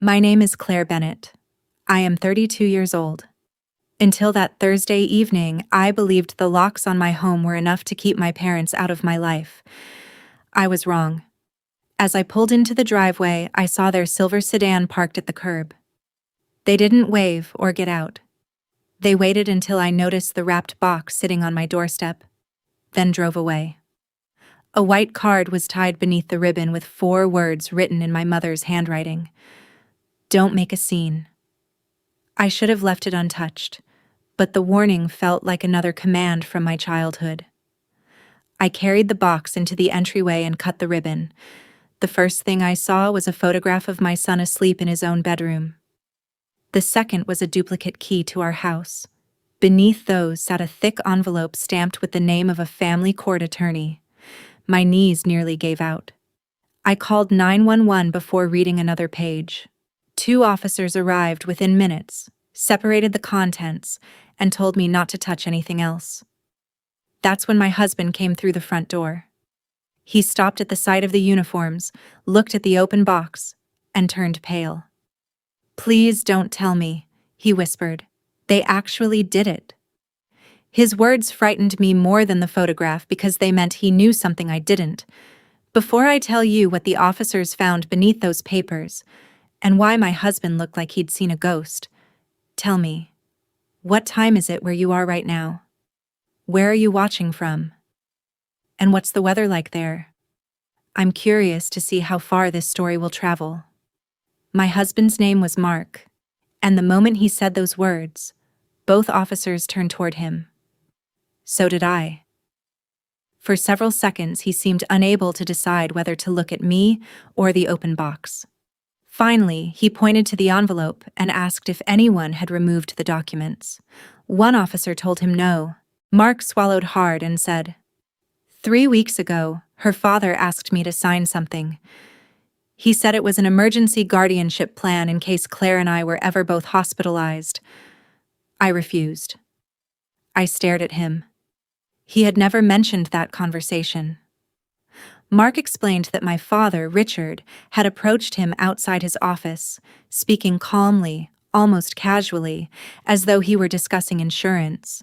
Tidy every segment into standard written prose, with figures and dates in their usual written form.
My name is Claire Bennett. I am 32 years old. Until that Thursday evening, I believed the locks on my home were enough to keep my parents out of my life. I was wrong. As I pulled into the driveway, I saw their silver sedan parked at the curb. They didn't wave or get out. They waited until I noticed the wrapped box sitting on my doorstep, then drove away. A white card was tied beneath the ribbon with 4 words written in my mother's handwriting. Don't make a scene. I should have left it untouched, but the warning felt like another command from my childhood. I carried the box into the entryway and cut the ribbon. The first thing I saw was a photograph of my son asleep in his own bedroom. The second was a duplicate key to our house. Beneath those sat a thick envelope stamped with the name of a family court attorney. My knees nearly gave out. I called 911 before reading another page. 2 officers arrived within minutes, separated the contents, and told me not to touch anything else. That's when my husband came through the front door. He stopped at the sight of the uniforms, looked at the open box, and turned pale. "Please don't tell me," he whispered. "They actually did it." His words frightened me more than the photograph because they meant he knew something I didn't. Before I tell you what the officers found beneath those papers, and why my husband looked like he'd seen a ghost, tell me, what time is it where you are right now? Where are you watching from? And what's the weather like there? I'm curious to see how far this story will travel. My husband's name was Mark, and the moment he said those words, both officers turned toward him. So did I. For several seconds, he seemed unable to decide whether to look at me or the open box. Finally, he pointed to the envelope and asked if anyone had removed the documents. One officer told him no. Mark swallowed hard and said, "3 weeks ago, her father asked me to sign something. He said it was an emergency guardianship plan in case Claire and I were ever both hospitalized. I refused." I stared at him. He had never mentioned that conversation. Mark explained that my father, Richard, had approached him outside his office, speaking calmly, almost casually, as though he were discussing insurance.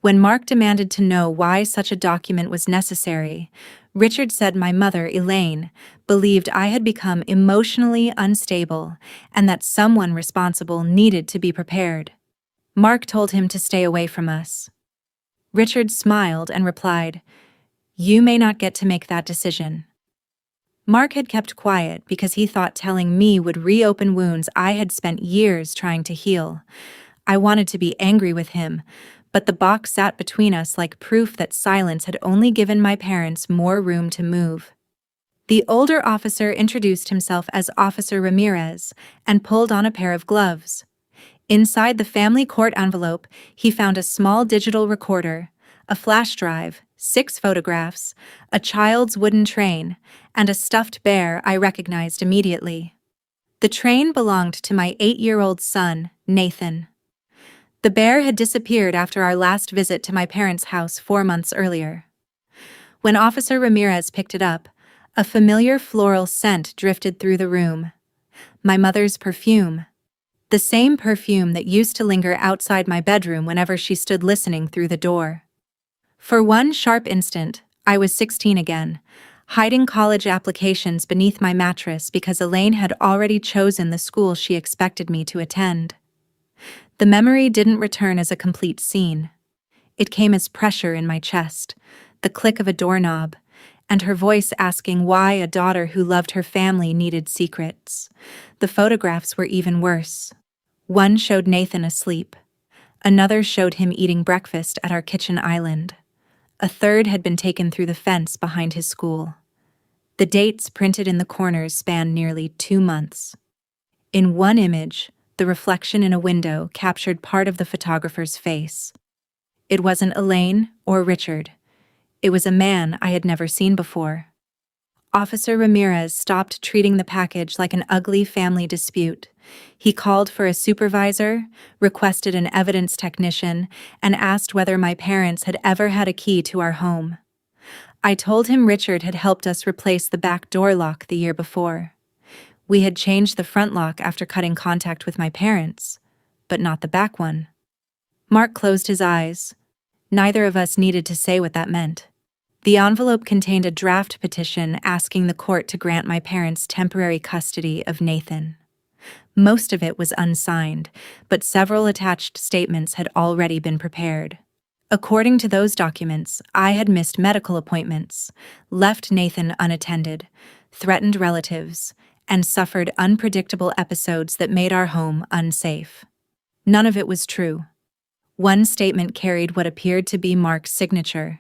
When Mark demanded to know why such a document was necessary, Richard said my mother, Elaine, believed I had become emotionally unstable and that someone responsible needed to be prepared. Mark told him to stay away from us. Richard smiled and replied, "You may not get to make that decision." Mark had kept quiet because he thought telling me would reopen wounds I had spent years trying to heal. I wanted to be angry with him, but the box sat between us like proof that silence had only given my parents more room to move. The older officer introduced himself as Officer Ramirez and pulled on a pair of gloves. Inside the family court envelope, he found a small digital recorder, a flash drive, 6 photographs, a child's wooden train, and a stuffed bear I recognized immediately. The train belonged to my 8-year-old son, Nathan. The bear had disappeared after our last visit to my parents' house 4 months earlier. When Officer Ramirez picked it up, a familiar floral scent drifted through the room. My mother's perfume. The same perfume that used to linger outside my bedroom whenever she stood listening through the door. For one sharp instant, I was 16 again, hiding college applications beneath my mattress because Elaine had already chosen the school she expected me to attend. The memory didn't return as a complete scene. It came as pressure in my chest, the click of a doorknob, and her voice asking why a daughter who loved her family needed secrets. The photographs were even worse. One showed Nathan asleep. Another showed him eating breakfast at our kitchen island. A third had been taken through the fence behind his school. The dates printed in the corners spanned nearly 2 months. In one image, the reflection in a window captured part of the photographer's face. It wasn't Elaine or Richard. It was a man I had never seen before. Officer Ramirez stopped treating the package like an ugly family dispute. He called for a supervisor, requested an evidence technician, and asked whether my parents had ever had a key to our home. I told him Richard had helped us replace the back door lock the year before. We had changed the front lock after cutting contact with my parents, but not the back one. Mark closed his eyes. Neither of us needed to say what that meant. The envelope contained a draft petition asking the court to grant my parents temporary custody of Nathan. Most of it was unsigned, but several attached statements had already been prepared. According to those documents, I had missed medical appointments, left Nathan unattended, threatened relatives, and suffered unpredictable episodes that made our home unsafe. None of it was true. One statement carried what appeared to be Mark's signature.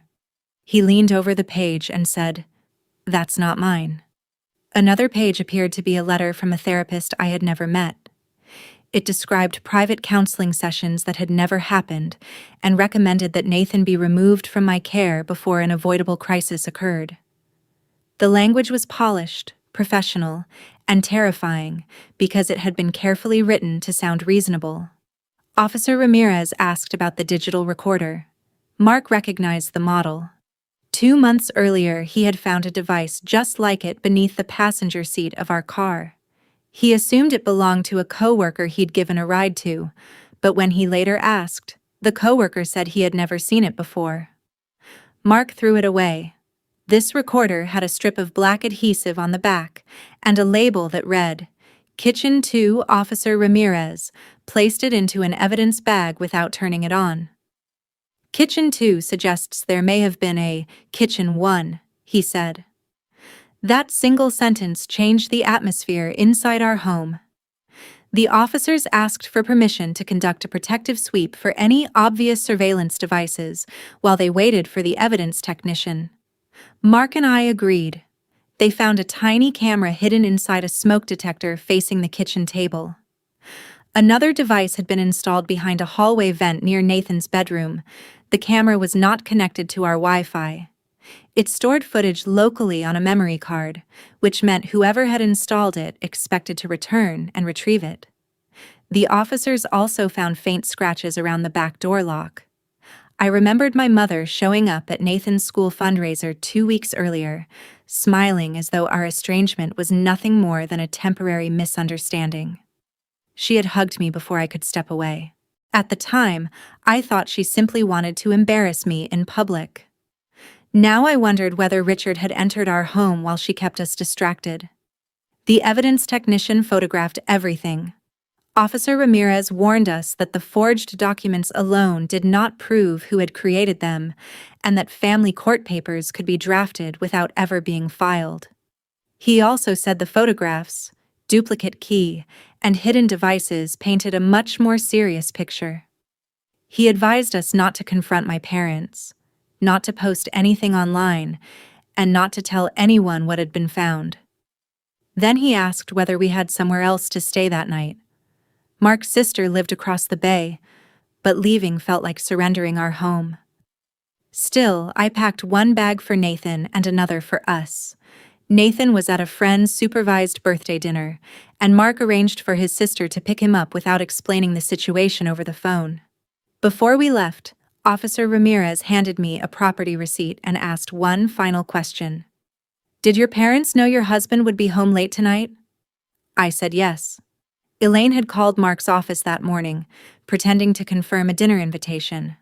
He leaned over the page and said, "That's not mine." Another page appeared to be a letter from a therapist I had never met. It described private counseling sessions that had never happened and recommended that Nathan be removed from my care before an avoidable crisis occurred. The language was polished, professional, and terrifying because it had been carefully written to sound reasonable. Officer Ramirez asked about the digital recorder. Mark recognized the model. 2 months earlier, he had found a device just like it beneath the passenger seat of our car. He assumed it belonged to a coworker he'd given a ride to, but when he later asked, the coworker said he had never seen it before. Mark threw it away. This recorder had a strip of black adhesive on the back and a label that read, "Kitchen 2, Officer Ramirez," placed it into an evidence bag without turning it on. "Kitchen 2 suggests there may have been a Kitchen 1, he said. That single sentence changed the atmosphere inside our home. The officers asked for permission to conduct a protective sweep for any obvious surveillance devices while they waited for the evidence technician. Mark and I agreed. They found a tiny camera hidden inside a smoke detector facing the kitchen table. Another device had been installed behind a hallway vent near Nathan's bedroom. The camera was not connected to our Wi-Fi. It stored footage locally on a memory card, which meant whoever had installed it expected to return and retrieve it. The officers also found faint scratches around the back door lock. I remembered my mother showing up at Nathan's school fundraiser 2 weeks earlier, smiling as though our estrangement was nothing more than a temporary misunderstanding. She had hugged me before I could step away. At the time, I thought she simply wanted to embarrass me in public. Now I wondered whether Richard had entered our home while she kept us distracted. The evidence technician photographed everything. Officer Ramirez warned us that the forged documents alone did not prove who had created them, and that family court papers could be drafted without ever being filed. He also said the photographs, duplicate key, and hidden devices painted a much more serious picture. He advised us not to confront my parents, not to post anything online, and not to tell anyone what had been found. Then he asked whether we had somewhere else to stay that night. Mark's sister lived across the bay, but leaving felt like surrendering our home. Still, I packed one bag for Nathan and another for us. Nathan was at a friend's supervised birthday dinner, and Mark arranged for his sister to pick him up without explaining the situation over the phone. Before we left, Officer Ramirez handed me a property receipt and asked one final question. "Did your parents know your husband would be home late tonight?" I said yes. Elaine had called Mark's office that morning, pretending to confirm a dinner invitation.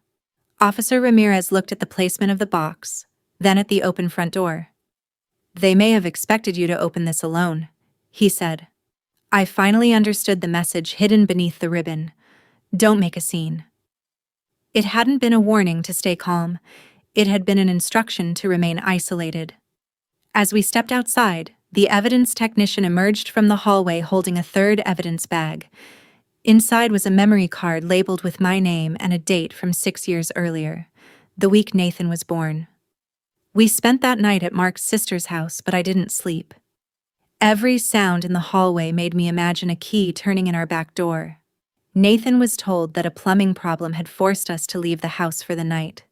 Officer Ramirez looked at the placement of the box, then at the open front door. "They may have expected you to open this alone," he said. I finally understood the message hidden beneath the ribbon. Don't make a scene. It hadn't been a warning to stay calm. It had been an instruction to remain isolated. As we stepped outside, the evidence technician emerged from the hallway holding a third evidence bag. Inside was a memory card labeled with my name and a date from 6 years earlier, the week Nathan was born. We spent that night at Mark's sister's house, but I didn't sleep. Every sound in the hallway made me imagine a key turning in our back door. Nathan was told that a plumbing problem had forced us to leave the house for the night.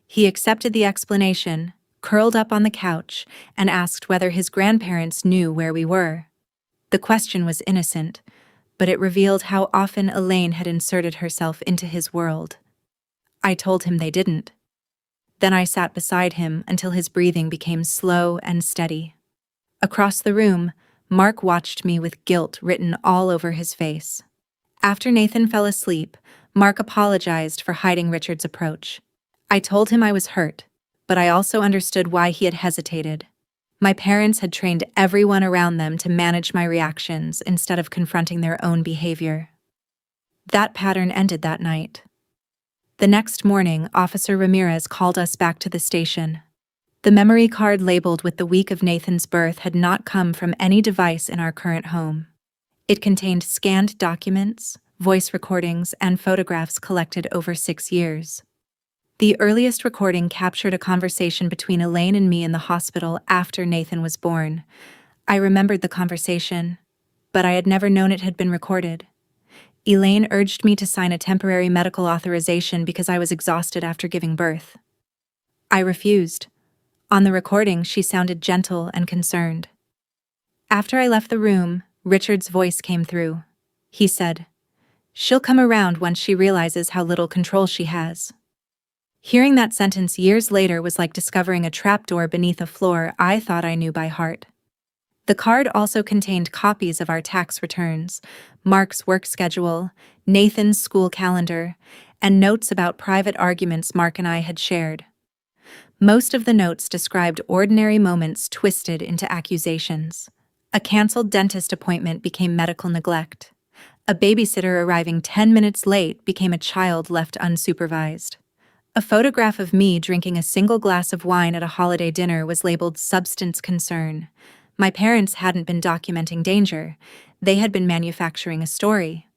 He accepted the explanation, curled up on the couch, and asked whether his grandparents knew where we were. The question was innocent, but it revealed how often Elaine had inserted herself into his world. I told him they didn't. Then I sat beside him until his breathing became slow and steady. Across the room, Mark watched me with guilt written all over his face. After Nathan fell asleep, Mark apologized for hiding Richard's approach. I told him I was hurt, but I also understood why he had hesitated. My parents had trained everyone around them to manage my reactions instead of confronting their own behavior. That pattern ended that night. The next morning, Officer Ramirez called us back to the station. The memory card labeled with the week of Nathan's birth had not come from any device in our current home. It contained scanned documents, voice recordings, and photographs collected over 6 years. The earliest recording captured a conversation between Elaine and me in the hospital after Nathan was born. I remembered the conversation, but I had never known it had been recorded. Elaine urged me to sign a temporary medical authorization because I was exhausted after giving birth. I refused. On the recording, she sounded gentle and concerned. After I left the room, Richard's voice came through. He said, "She'll come around once she realizes how little control she has." Hearing that sentence years later was like discovering a trapdoor beneath a floor I thought I knew by heart. The card also contained copies of our tax returns, Mark's work schedule, Nathan's school calendar, and notes about private arguments Mark and I had shared. Most of the notes described ordinary moments twisted into accusations. A canceled dentist appointment became medical neglect. A babysitter arriving 10 minutes late became a child left unsupervised. A photograph of me drinking a single glass of wine at a holiday dinner was labeled substance concern. My parents hadn't been documenting danger. They had been manufacturing a story.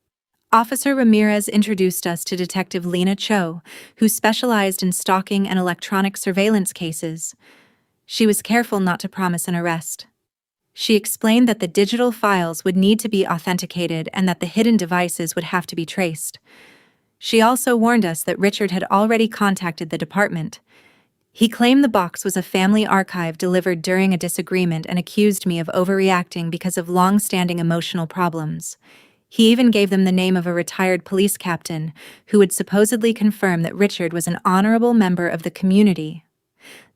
Officer Ramirez introduced us to Detective Lena Cho, who specialized in stalking and electronic surveillance cases. She was careful not to promise an arrest. She explained that the digital files would need to be authenticated and that the hidden devices would have to be traced. She also warned us that Richard had already contacted the department. He claimed the box was a family archive delivered during a disagreement and accused me of overreacting because of long-standing emotional problems. He even gave them the name of a retired police captain who would supposedly confirm that Richard was an honorable member of the community.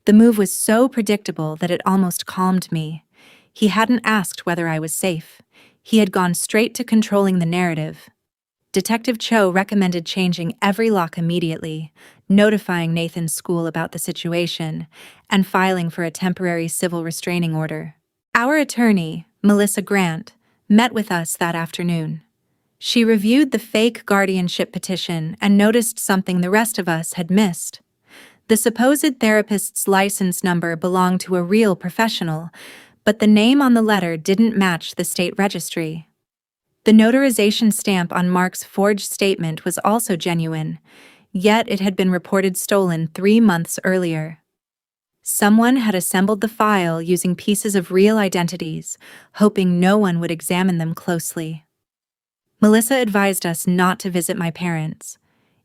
The move was so predictable that it almost calmed me. He hadn't asked whether I was safe. He had gone straight to controlling the narrative. Detective Cho recommended changing every lock immediately, notifying Nathan's school about the situation, and filing for a temporary civil restraining order. Our attorney, Melissa Grant, met with us that afternoon. She reviewed the fake guardianship petition and noticed something the rest of us had missed. The supposed therapist's license number belonged to a real professional, but the name on the letter didn't match the state registry. The notarization stamp on Mark's forged statement was also genuine, yet it had been reported stolen 3 months earlier. Someone had assembled the file using pieces of real identities, hoping no one would examine them closely. Melissa advised us not to visit my parents.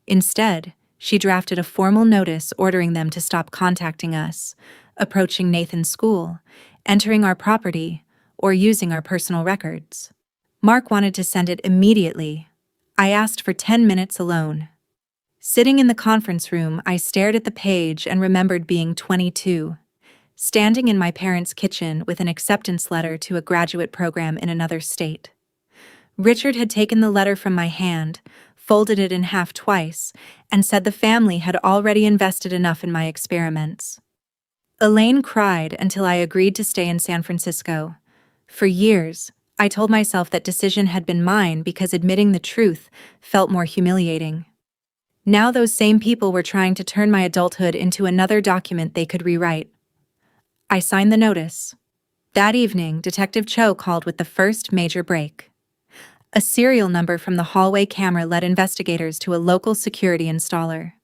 Instead, she drafted a formal notice ordering them to stop contacting us, approaching Nathan's school, entering our property, or using our personal records. Mark wanted to send it immediately. I asked for 10 minutes alone. Sitting in the conference room, I stared at the page and remembered being 22, standing in my parents' kitchen with an acceptance letter to a graduate program in another state. Richard had taken the letter from my hand, folded it in half twice, and said the family had already invested enough in my experiments. Elaine cried until I agreed to stay in San Francisco. For years, I told myself that decision had been mine because admitting the truth felt more humiliating. Now those same people were trying to turn my adulthood into another document they could rewrite. I signed the notice. That evening, Detective Cho called with the first major break. A serial number from the hallway camera led investigators to a local security installer.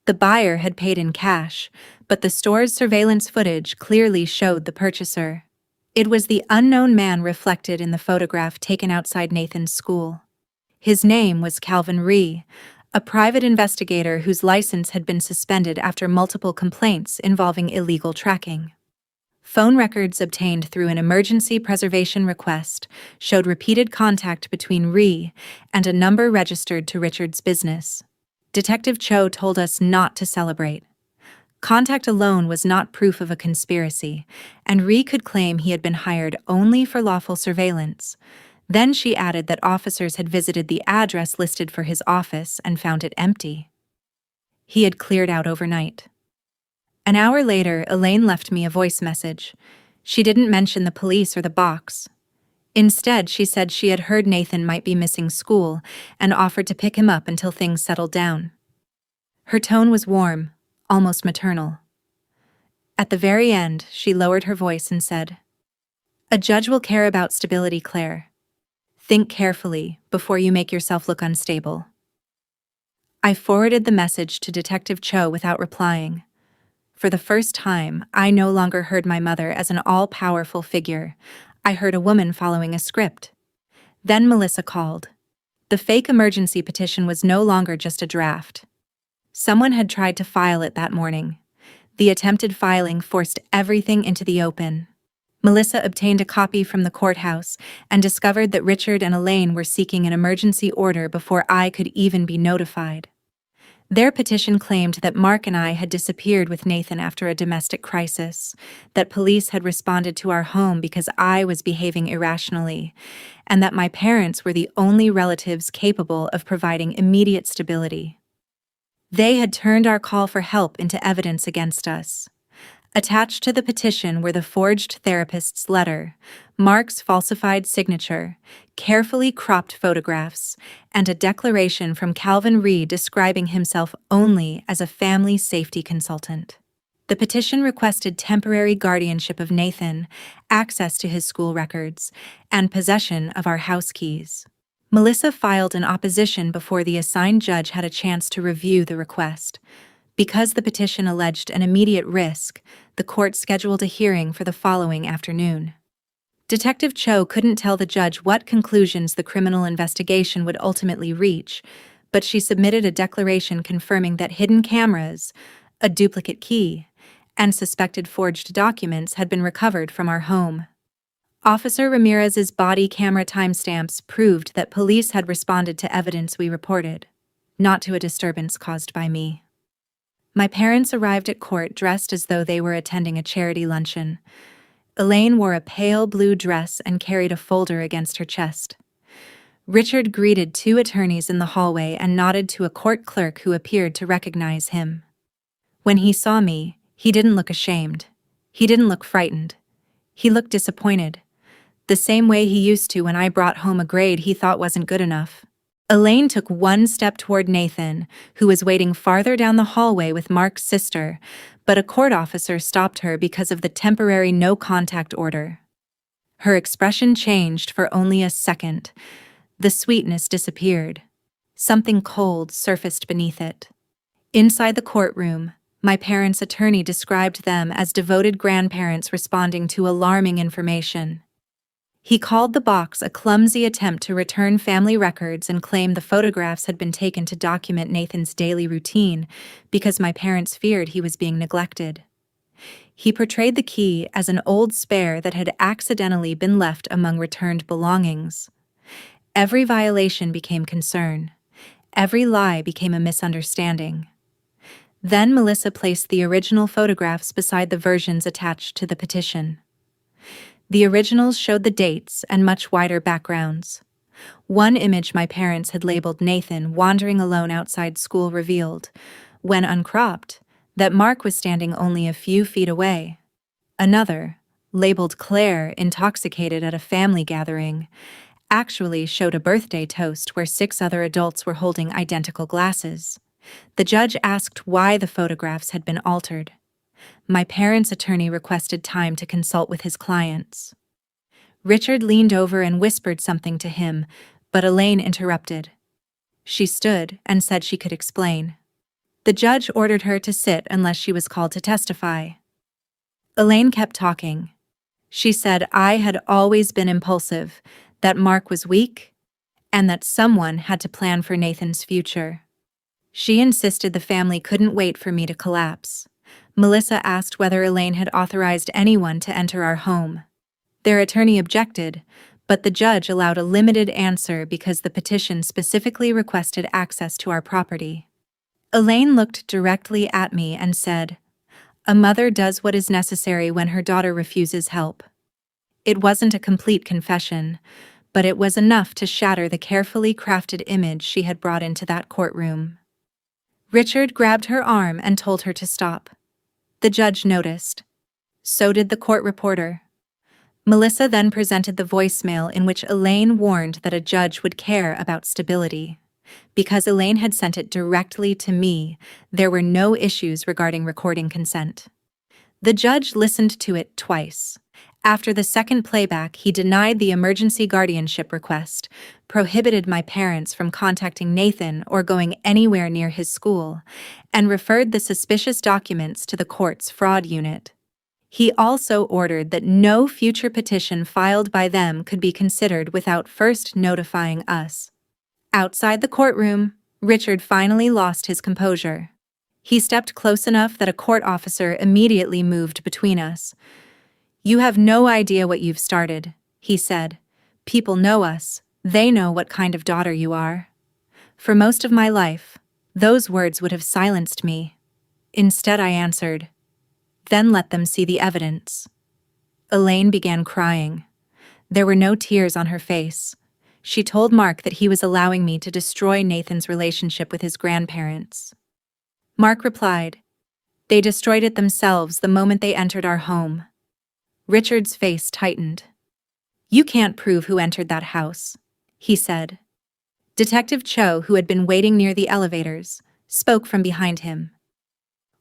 The buyer had paid in cash, but the store's surveillance footage clearly showed the purchaser. It was the unknown man reflected in the photograph taken outside Nathan's school. His name was Calvin Rhee, a private investigator whose license had been suspended after multiple complaints involving illegal tracking. Phone records obtained through an emergency preservation request showed repeated contact between Rhee and a number registered to Richard's business. Detective Cho told us not to celebrate. Contact alone was not proof of a conspiracy, and Ree could claim he had been hired only for lawful surveillance. Then she added that officers had visited the address listed for his office and found it empty. He had cleared out overnight. An hour later, Elaine left me a voice message. She didn't mention the police or the box. Instead, she said she had heard Nathan might be missing school and offered to pick him up until things settled down. Her tone was warm, almost maternal. At the very end, she lowered her voice and said, "A judge will care about stability, Claire. Think carefully before you make yourself look unstable." I forwarded the message to Detective Cho without replying. For the first time, I no longer heard my mother as an all-powerful figure. I heard a woman following a script. Then Melissa called. The fake emergency petition was no longer just a draft. Someone had tried to file it that morning. The attempted filing forced everything into the open. Melissa obtained a copy from the courthouse and discovered that Richard and Elaine were seeking an emergency order before I could even be notified. Their petition claimed that Mark and I had disappeared with Nathan after a domestic crisis, that police had responded to our home because I was behaving irrationally, and that my parents were the only relatives capable of providing immediate stability. They had turned our call for help into evidence against us. Attached to the petition were the forged therapist's letter, Mark's falsified signature, carefully cropped photographs, and a declaration from Calvin Reed describing himself only as a family safety consultant. The petition requested temporary guardianship of Nathan, access to his school records, and possession of our house keys. Melissa filed an opposition before the assigned judge had a chance to review the request. Because the petition alleged an immediate risk, the court scheduled a hearing for the following afternoon. Detective Cho couldn't tell the judge what conclusions the criminal investigation would ultimately reach, but she submitted a declaration confirming that hidden cameras, a duplicate key, and suspected forged documents had been recovered from our home. Officer Ramirez's body camera timestamps proved that police had responded to evidence we reported, not to a disturbance caused by me. My parents arrived at court dressed as though they were attending a charity luncheon. Elaine wore a pale blue dress and carried a folder against her chest. Richard greeted two attorneys in the hallway and nodded to a court clerk who appeared to recognize him. When he saw me, he didn't look ashamed. He didn't look frightened. He looked disappointed, the same way he used to when I brought home a grade he thought wasn't good enough. Elaine took one step toward Nathan, who was waiting farther down the hallway with Mark's sister, but a court officer stopped her because of the temporary no-contact order. Her expression changed for only a second. The sweetness disappeared. Something cold surfaced beneath it. Inside the courtroom, my parents' attorney described them as devoted grandparents responding to alarming information. He called the box a clumsy attempt to return family records and claimed the photographs had been taken to document Nathan's daily routine because my parents feared he was being neglected. He portrayed the key as an old spare that had accidentally been left among returned belongings. Every violation became concern. Every lie became a misunderstanding. Then Melissa placed the original photographs beside the versions attached to the petition. The originals showed the dates and much wider backgrounds. One image my parents had labeled Nathan wandering alone outside school revealed, when uncropped, that Mark was standing only a few feet away. Another, labeled Claire intoxicated at a family gathering, actually showed a birthday toast where 6 other adults were holding identical glasses. The judge asked why the photographs had been altered. My parents' attorney requested time to consult with his clients. Richard leaned over and whispered something to him, but Elaine interrupted. She stood and said she could explain. The judge ordered her to sit unless she was called to testify. Elaine kept talking. She said I had always been impulsive, that Mark was weak, and that someone had to plan for Nathan's future. She insisted the family couldn't wait for me to collapse. Melissa asked whether Elaine had authorized anyone to enter our home. Their attorney objected, but the judge allowed a limited answer because the petition specifically requested access to our property. Elaine looked directly at me and said, A mother does what is necessary when her daughter refuses help. It wasn't a complete confession, but it was enough to shatter the carefully crafted image she had brought into that courtroom. Richard grabbed her arm and told her to stop. The judge noticed. So did the court reporter. Melissa then presented the voicemail in which Elaine warned that a judge would care about stability. Because Elaine had sent it directly to me, there were no issues regarding recording consent. The judge listened to it twice. After the second playback, he denied the emergency guardianship request, prohibited my parents from contacting Nathan or going anywhere near his school, and referred the suspicious documents to the court's fraud unit. He also ordered that no future petition filed by them could be considered without first notifying us. Outside the courtroom, Richard finally lost his composure. He stepped close enough that a court officer immediately moved between us. "You have no idea what you've started," he said. "People know us. They know what kind of daughter you are." For most of my life, those words would have silenced me. Instead, I answered, "Then let them see the evidence." Elaine began crying. There were no tears on her face. She told Mark that he was allowing me to destroy Nathan's relationship with his grandparents. Mark replied, "They destroyed it themselves the moment they entered our home." Richard's face tightened. "You can't prove who entered that house," he said. Detective Cho, who had been waiting near the elevators, spoke from behind him.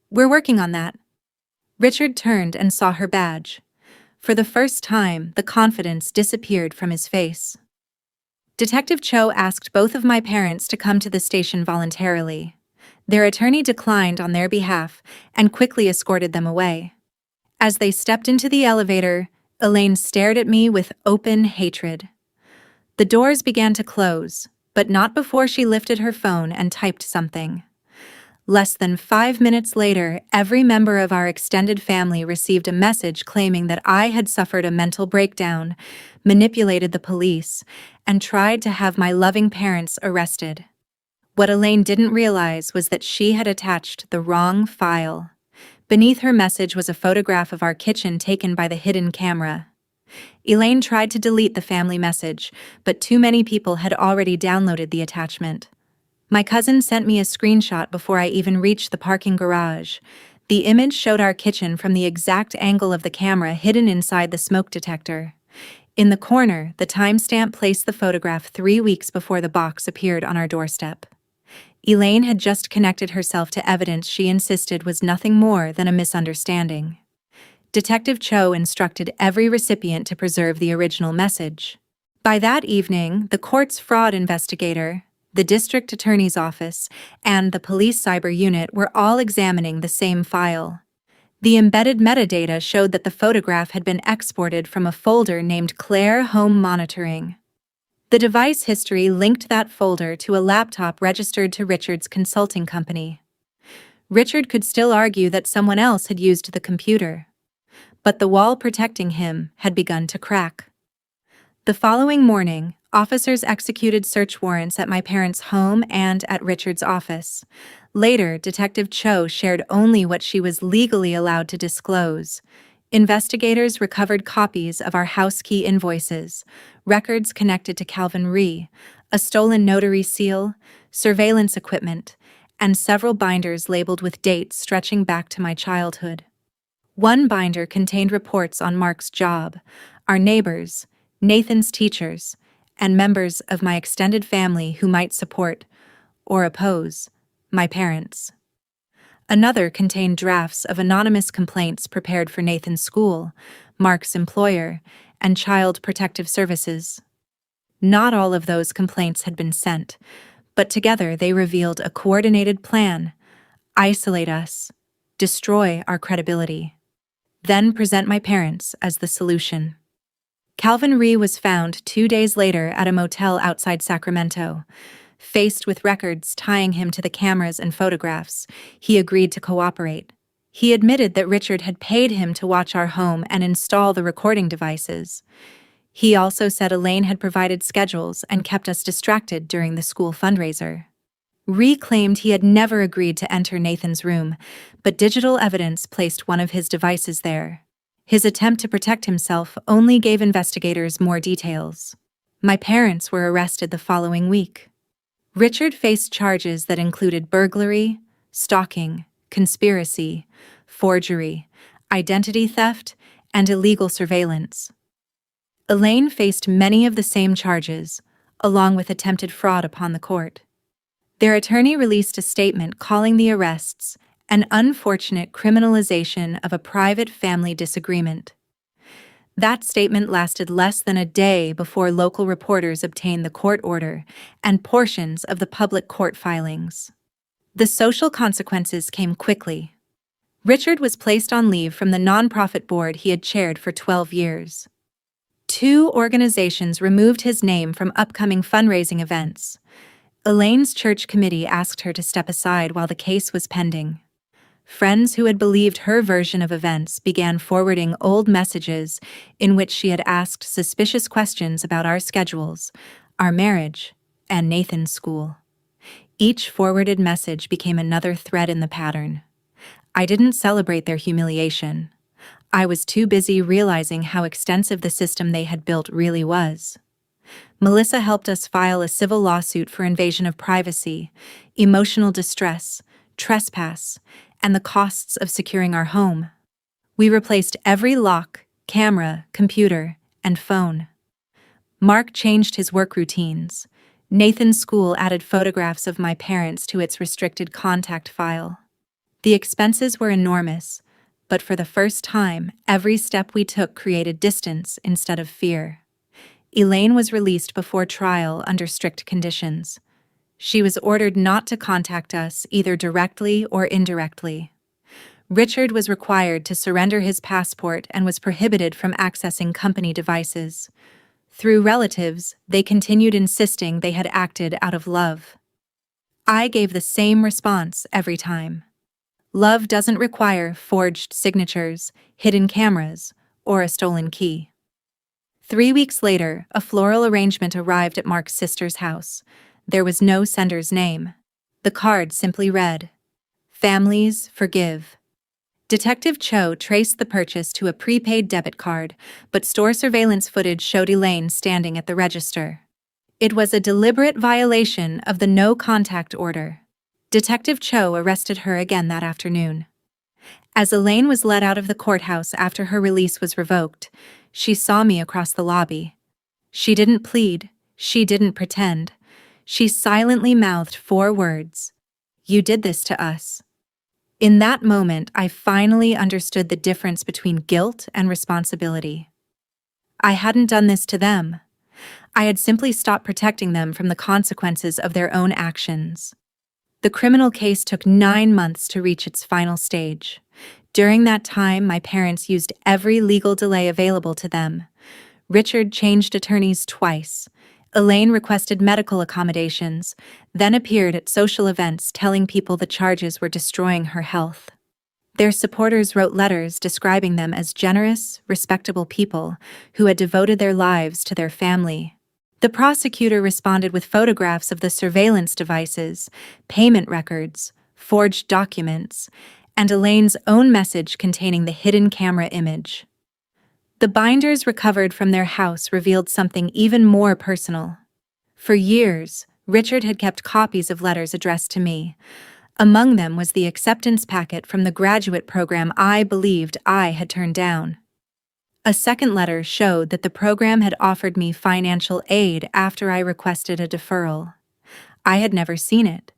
"We're working on that." Richard turned and saw her badge. For the first time, the confidence disappeared from his face. Detective Cho asked both of my parents to come to the station voluntarily. Their attorney declined on their behalf and quickly escorted them away. As they stepped into the elevator, Elaine stared at me with open hatred. The doors began to close, but not before she lifted her phone and typed something. Less than 5 minutes later, every member of our extended family received a message claiming that I had suffered a mental breakdown, manipulated the police, and tried to have my loving parents arrested. What Elaine didn't realize was that she had attached the wrong file. Beneath her message was a photograph of our kitchen taken by the hidden camera. Elaine tried to delete the family message, but too many people had already downloaded the attachment. My cousin sent me a screenshot before I even reached the parking garage. The image showed our kitchen from the exact angle of the camera hidden inside the smoke detector. In the corner, the timestamp placed the photograph 3 weeks before the box appeared on our doorstep. Elaine had just connected herself to evidence she insisted was nothing more than a misunderstanding. Detective Cho instructed every recipient to preserve the original message. By that evening, the court's fraud investigator, the district attorney's office, and the police cyber unit were all examining the same file. The embedded metadata showed that the photograph had been exported from a folder named Claire Home Monitoring. The device history linked that folder to a laptop registered to Richard's consulting company. Richard could still argue that someone else had used the computer, but the wall protecting him had begun to crack. The following morning, officers executed search warrants at my parents' home and at Richard's office. Later, Detective Cho shared only what she was legally allowed to disclose. Investigators recovered copies of our house key invoices, records connected to Calvin Rhee, a stolen notary seal, surveillance equipment, and several binders labeled with dates stretching back to my childhood. One binder contained reports on Mark's job, our neighbors, Nathan's teachers, and members of my extended family who might support, or oppose, my parents. Another contained drafts of anonymous complaints prepared for Nathan's school, Mark's employer, and Child Protective Services. Not all of those complaints had been sent, but together they revealed a coordinated plan: isolate us, destroy our credibility, then present my parents as the solution. Calvin Rhee was found 2 days later at a motel outside Sacramento. Faced with records tying him to the cameras and photographs, he agreed to cooperate. He admitted that Richard had paid him to watch our home and install the recording devices. He also said Elaine had provided schedules and kept us distracted during the school fundraiser. Ree claimed he had never agreed to enter Nathan's room, but digital evidence placed one of his devices there. His attempt to protect himself only gave investigators more details. My parents were arrested the following week. Richard faced charges that included burglary, stalking, conspiracy, forgery, identity theft, and illegal surveillance. Elaine faced many of the same charges, along with attempted fraud upon the court. Their attorney released a statement calling the arrests an unfortunate criminalization of a private family disagreement. That statement lasted less than a day before local reporters obtained the court order and portions of the public court filings. The social consequences came quickly. Richard was placed on leave from the nonprofit board he had chaired for 12 years. 2 organizations removed his name from upcoming fundraising events. Elaine's church committee asked her to step aside while the case was pending. Friends who had believed her version of events began forwarding old messages in which she had asked suspicious questions about our schedules, our marriage, and Nathan's school. Each forwarded message became another thread in the pattern. I didn't celebrate their humiliation. I was too busy realizing how extensive the system they had built really was. Melissa helped us file a civil lawsuit for invasion of privacy, emotional distress, trespass, and the costs of securing our home. We replaced every lock, camera, computer, and phone. Mark changed his work routines. Nathan's school added photographs of my parents to its restricted contact file. The expenses were enormous, but for the first time, every step we took created distance instead of fear. Elaine was released before trial under strict conditions. She was ordered not to contact us either directly or indirectly. Richard was required to surrender his passport and was prohibited from accessing company devices. Through relatives, they continued insisting they had acted out of love. I gave the same response every time. Love doesn't require forged signatures, hidden cameras, or a stolen key. 3 weeks later, a floral arrangement arrived at Mark's sister's house. There was no sender's name. The card simply read, "Families forgive." Detective Cho traced the purchase to a prepaid debit card, but store surveillance footage showed Elaine standing at the register. It was a deliberate violation of the no-contact order. Detective Cho arrested her again that afternoon. As Elaine was let out of the courthouse after her release was revoked, she saw me across the lobby. She didn't plead, she didn't pretend. She silently mouthed 4 words. "You did this to us." In that moment, I finally understood the difference between guilt and responsibility. I hadn't done this to them. I had simply stopped protecting them from the consequences of their own actions. The criminal case took 9 months to reach its final stage. During that time, my parents used every legal delay available to them. Richard changed attorneys twice. Elaine requested medical accommodations, then appeared at social events telling people the charges were destroying her health. Their supporters wrote letters describing them as generous, respectable people who had devoted their lives to their family. The prosecutor responded with photographs of the surveillance devices, payment records, forged documents, and Elaine's own message containing the hidden camera image. The binders recovered from their house revealed something even more personal. For years, Richard had kept copies of letters addressed to me. Among them was the acceptance packet from the graduate program I believed I had turned down. A second letter showed that the program had offered me financial aid after I requested a deferral. I had never seen it.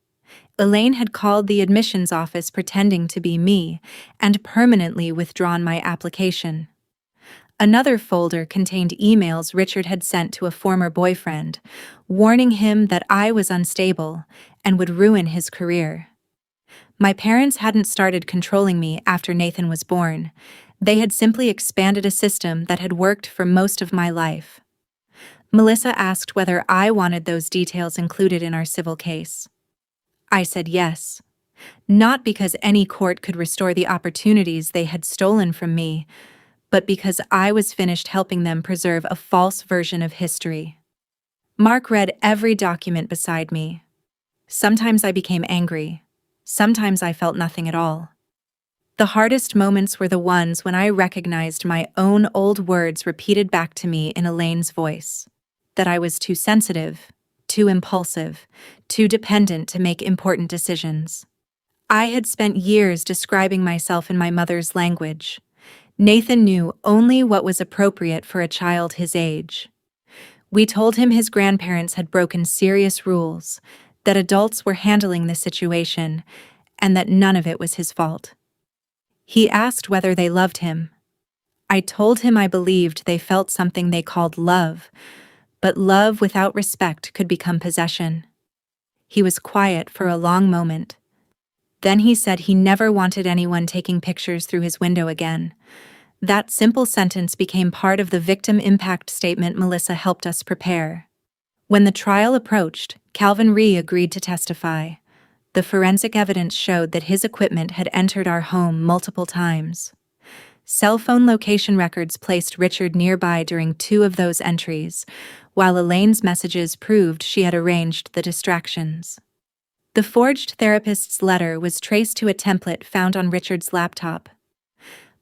Elaine had called the admissions office pretending to be me and permanently withdrawn my application. Another folder contained emails Richard had sent to a former boyfriend, warning him that I was unstable and would ruin his career. My parents hadn't started controlling me after Nathan was born. They had simply expanded a system that had worked for most of my life. Melissa asked whether I wanted those details included in our civil case. I said yes. Not because any court could restore the opportunities they had stolen from me, but because I was finished helping them preserve a false version of history. Mark read every document beside me. Sometimes I became angry. Sometimes I felt nothing at all. The hardest moments were the ones when I recognized my own old words repeated back to me in Elaine's voice. That I was too sensitive, too impulsive, too dependent to make important decisions. I had spent years describing myself in my mother's language. Nathan knew only what was appropriate for a child his age. We told him his grandparents had broken serious rules, that adults were handling the situation, and that none of it was his fault. He asked whether they loved him. I told him I believed they felt something they called love, but love without respect could become possession. He was quiet for a long moment. Then he said he never wanted anyone taking pictures through his window again. That simple sentence became part of the victim impact statement Melissa helped us prepare. When the trial approached, Calvin Rhee agreed to testify. The forensic evidence showed that his equipment had entered our home multiple times. Cell phone location records placed Richard nearby during 2 of those entries, while Elaine's messages proved she had arranged the distractions. The forged therapist's letter was traced to a template found on Richard's laptop.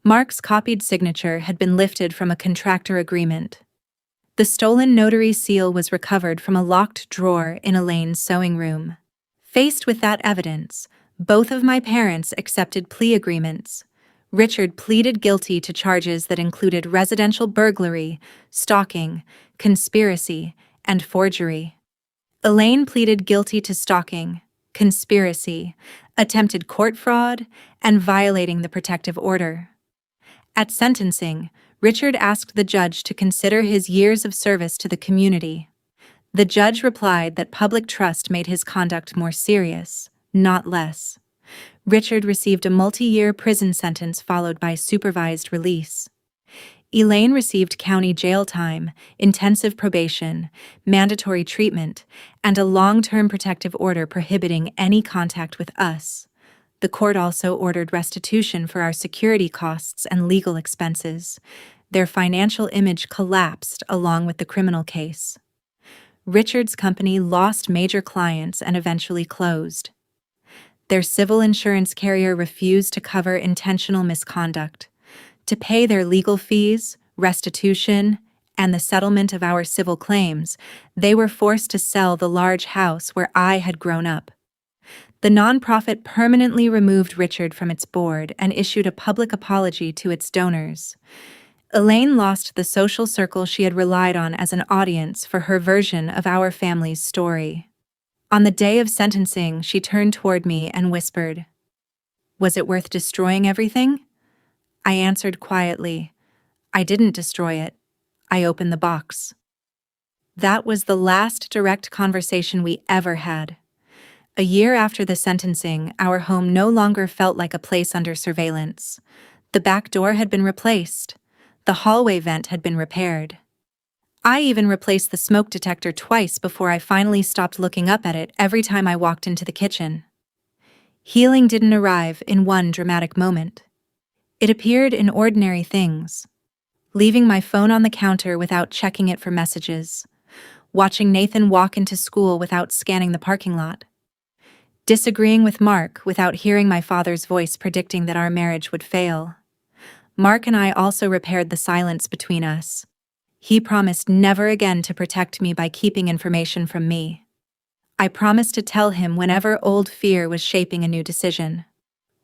Mark's copied signature had been lifted from a contractor agreement. The stolen notary seal was recovered from a locked drawer in Elaine's sewing room. Faced with that evidence, both of my parents accepted plea agreements. Richard pleaded guilty to charges that included residential burglary, stalking, conspiracy, and forgery. Elaine pleaded guilty to stalking, conspiracy, attempted court fraud, and violating the protective order. At sentencing, Richard asked the judge to consider his years of service to the community. The judge replied that public trust made his conduct more serious, not less. Richard received a multi-year prison sentence followed by supervised release. Elaine received county jail time, intensive probation, mandatory treatment, and a long-term protective order prohibiting any contact with us. The court also ordered restitution for our security costs and legal expenses. Their financial image collapsed along with the criminal case. Richard's company lost major clients and eventually closed. Their civil insurance carrier refused to cover intentional misconduct. To pay their legal fees, restitution, and the settlement of our civil claims, they were forced to sell the large house where I had grown up. The nonprofit permanently removed Richard from its board and issued a public apology to its donors. Elaine lost the social circle she had relied on as an audience for her version of our family's story. On the day of sentencing, she turned toward me and whispered, "Was it worth destroying everything?" I answered quietly, "I didn't destroy it. I opened the box." That was the last direct conversation we ever had. A year after the sentencing, our home no longer felt like a place under surveillance. The back door had been replaced. The hallway vent had been repaired. I even replaced the smoke detector twice before I finally stopped looking up at it every time I walked into the kitchen. Healing didn't arrive in one dramatic moment. It appeared in ordinary things. Leaving my phone on the counter without checking it for messages. Watching Nathan walk into school without scanning the parking lot. Disagreeing with Mark without hearing my father's voice predicting that our marriage would fail. Mark and I also repaired the silence between us. He promised never again to protect me by keeping information from me. I promised to tell him whenever old fear was shaping a new decision.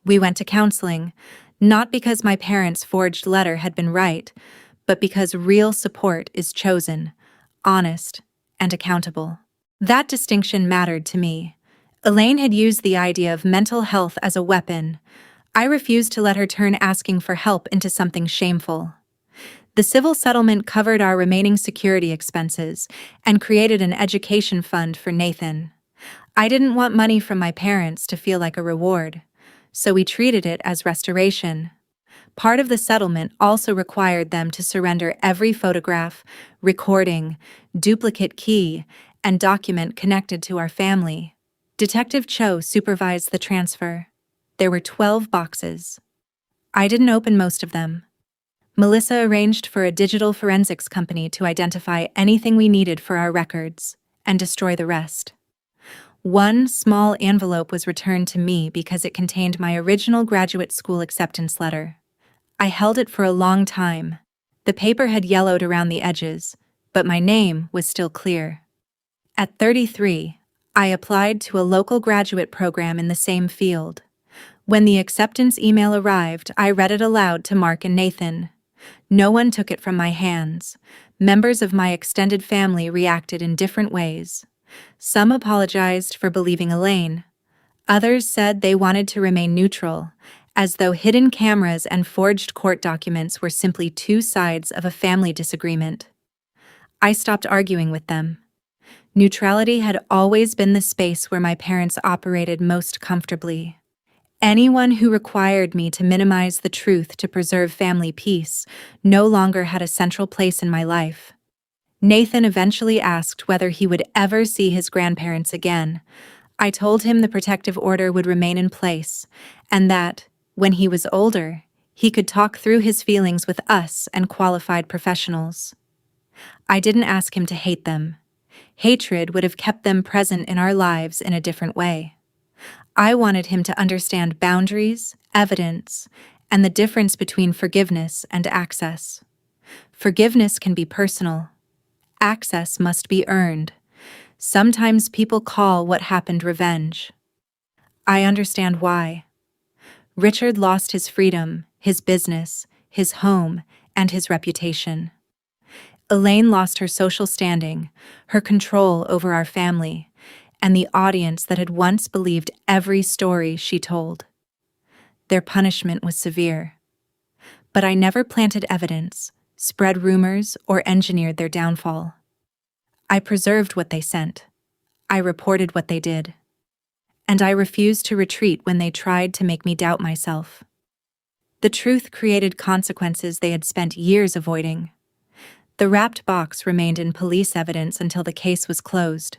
We went to counseling, not because my parents' forged letter had been right, but because real support is chosen, honest, and accountable. That distinction mattered to me. Elaine had used the idea of mental health as a weapon. I refused to let her turn asking for help into something shameful. The civil settlement covered our remaining security expenses and created an education fund for Nathan. I didn't want money from my parents to feel like a reward, so we treated it as restoration. Part of the settlement also required them to surrender every photograph, recording, duplicate key, and document connected to our family. Detective Cho supervised the transfer. There were 12 boxes. I didn't open most of them. Melissa arranged for a digital forensics company to identify anything we needed for our records and destroy the rest. One small envelope was returned to me because it contained my original graduate school acceptance letter. I held it for a long time. The paper had yellowed around the edges, but my name was still clear. At 33, I applied to a local graduate program in the same field. When the acceptance email arrived, I read it aloud to Mark and Nathan. No one took it from my hands. Members of my extended family reacted in different ways. Some apologized for believing Elaine. Others said they wanted to remain neutral, as though hidden cameras and forged court documents were simply two sides of a family disagreement. I stopped arguing with them. Neutrality had always been the space where my parents operated most comfortably. Anyone who required me to minimize the truth to preserve family peace no longer had a central place in my life. Nathan eventually asked whether he would ever see his grandparents again. I told him the protective order would remain in place, and that, when he was older, he could talk through his feelings with us and qualified professionals. I didn't ask him to hate them. Hatred would have kept them present in our lives in a different way. I wanted him to understand boundaries, evidence, and the difference between forgiveness and access. Forgiveness can be personal. Access must be earned. Sometimes people call what happened revenge. I understand why. Richard lost his freedom, his business, his home, and his reputation. Elaine lost her social standing, her control over our family, and the audience that had once believed every story she told. Their punishment was severe. But I never planted evidence, spread rumors, or engineered their downfall. I preserved what they sent. I reported what they did. And I refused to retreat when they tried to make me doubt myself. The truth created consequences they had spent years avoiding. The wrapped box remained in police evidence until the case was closed.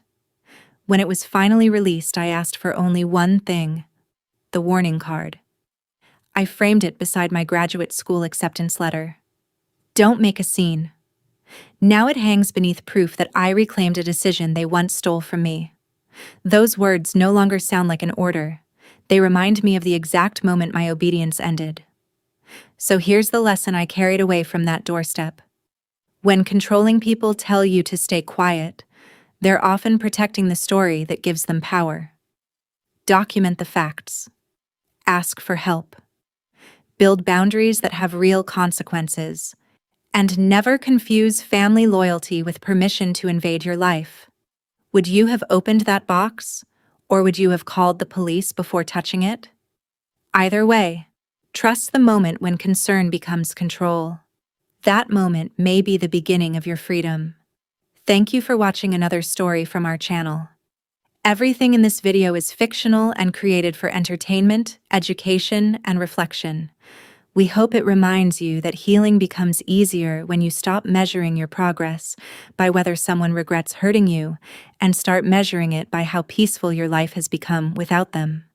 When it was finally released, I asked for only one thing: the warning card. I framed it beside my graduate school acceptance letter. Don't make a scene. Now it hangs beneath proof that I reclaimed a decision they once stole from me. Those words no longer sound like an order. They remind me of the exact moment my obedience ended. So here's the lesson I carried away from that doorstep. When controlling people tell you to stay quiet, they're often protecting the story that gives them power. Document the facts. Ask for help. Build boundaries that have real consequences. And never confuse family loyalty with permission to invade your life. Would you have opened that box, or would you have called the police before touching it? Either way, trust the moment when concern becomes control. That moment may be the beginning of your freedom. Thank you for watching another story from our channel. Everything in this video is fictional and created for entertainment, education, and reflection. We hope it reminds you that healing becomes easier when you stop measuring your progress by whether someone regrets hurting you and start measuring it by how peaceful your life has become without them.